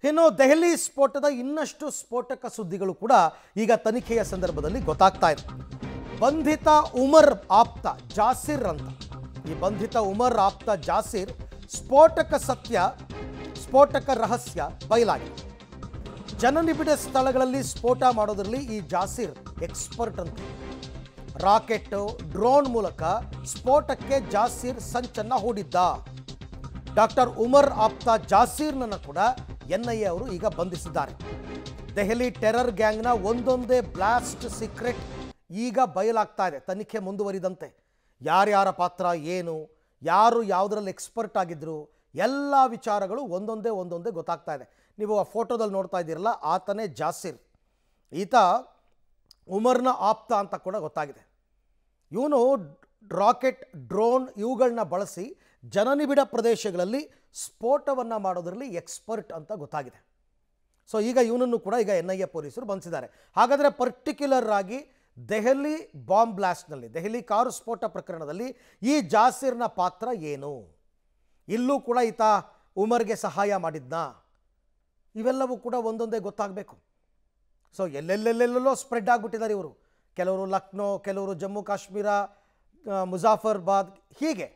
ಇನ್ನು ದೆಹಲಿ ಸ್ಫೋಟದ ಇನ್ನಷ್ಟು ಸ್ಫೋಟಕ ಸುದ್ದಿಗಳು ಕೂಡ ಈಗ ತನಿಖೆಯ ಸಂದರ್ಭದಲ್ಲಿ ಗೊತ್ತಾಗ್ತಾ ಇದೆ. ಬಂಧಿತ ಉಮರ್ ಆಪ್ತ ಜಾಸಿರ್ ಅಂತ, ಈ ಬಂಧಿತ ಉಮರ್ ಆಪ್ತ ಜಾಸಿರ್ ಸ್ಫೋಟಕ ಸತ್ಯ, ಸ್ಫೋಟಕ ರಹಸ್ಯ ಬಯಲಾಗಿದೆ. ಜನನಿಬಿಡ ಸ್ಥಳಗಳಲ್ಲಿ ಸ್ಫೋಟ ಮಾಡೋದ್ರಲ್ಲಿ ಈ ಜಾಸಿರ್ ಎಕ್ಸ್ಪರ್ಟ್ ಅಂತ. ರಾಕೆಟ್, ಡ್ರೋನ್ ಮೂಲಕ ಸ್ಫೋಟಕ್ಕೆ ಜಾಸಿರ್ ಸಂಚನ್ನ ಹೂಡಿದ್ದ. ಡಾಕ್ಟರ್ ಉಮರ್ ಆಪ್ತ ಜಾಸೀರ್ನನ್ನು ಕೂಡ NIA ಅವರು ಈಗ ಬಂಧಿಸಿದ್ದಾರೆ. ದೆಹಲಿ ಟೆರರ್ ಗ್ಯಾಂಗ್ನ ಒಂದೊಂದೇ ಬ್ಲಾಸ್ಟ್ ಸೀಕ್ರೆಟ್ ಈಗ ಬಯಲಾಗ್ತಾ ಇದೆ. ತನಿಖೆ ಮುಂದುವರಿದಂತೆ ಯಾರ್ಯಾರ ಪಾತ್ರ ಏನು, ಯಾರು ಯಾವುದರಲ್ಲಿ ಎಕ್ಸ್ಪರ್ಟ್ ಆಗಿದ್ರು, ಎಲ್ಲ ವಿಚಾರಗಳು ಒಂದೊಂದೇ ಗೊತ್ತಾಗ್ತಾ ಇದೆ. ನೀವು ಆ ಫೋಟೋದಲ್ಲಿ ನೋಡ್ತಾ ಇದ್ದೀರಲ್ಲ, ಆತನೇ ಜಾಸಿರ್. ಈತ ಉಮರ್ನ ಆಪ್ತ ಅಂತ ಕೂಡ ಗೊತ್ತಾಗಿದೆ. ಇವನು ರಾಕೆಟ್, ಡ್ರೋನ್ ಇವುಗಳನ್ನ ಬಳಸಿ ಜನನಿಬಿಡ ಪ್ರದೇಶಗಳಲ್ಲಿ ಸ್ಫೋಟವನ್ನು ಮಾಡೋದರಲ್ಲಿ ಎಕ್ಸ್ಪರ್ಟ್ ಅಂತ ಗೊತ್ತಾಗಿದೆ. ಸೊ ಈಗ ಇವನನ್ನು ಕೂಡ ಈಗ NIA ಪೊಲೀಸರು ಬಂಧಿಸಿದ್ದಾರೆ. ಹಾಗಾದರೆ ಪರ್ಟಿಕ್ಯುಲರ್ ಆಗಿ ದೆಹಲಿ ಬಾಂಬ್ ಬ್ಲಾಸ್ಟ್ನಲ್ಲಿ, ದೆಹಲಿ ಕಾರು ಸ್ಫೋಟ ಪ್ರಕರಣದಲ್ಲಿ ಈ ಜಾಸಿರ್ನ ಪಾತ್ರ ಏನು? ಇಲ್ಲೂ ಕೂಡ ಈತ ಉಮರ್ಗೆ ಸಹಾಯ ಮಾಡಿದ್ನಾ? ಇವೆಲ್ಲವೂ ಕೂಡ ಒಂದೊಂದೇ ಗೊತ್ತಾಗಬೇಕು. ಸೊ ಎಲ್ಲೆಲ್ಲೆಲ್ಲೆಲ್ಲೋ ಸ್ಪ್ರೆಡ್ ಆಗಿಬಿಟ್ಟಿದ್ದಾರೆ ಇವರು. ಕೆಲವರು ಲಕ್ನೋ, ಕೆಲವರು ಜಮ್ಮು ಕಾಶ್ಮೀರ, ಮುಜಾಫರ್ಬಾದ್, ಹೀಗೆ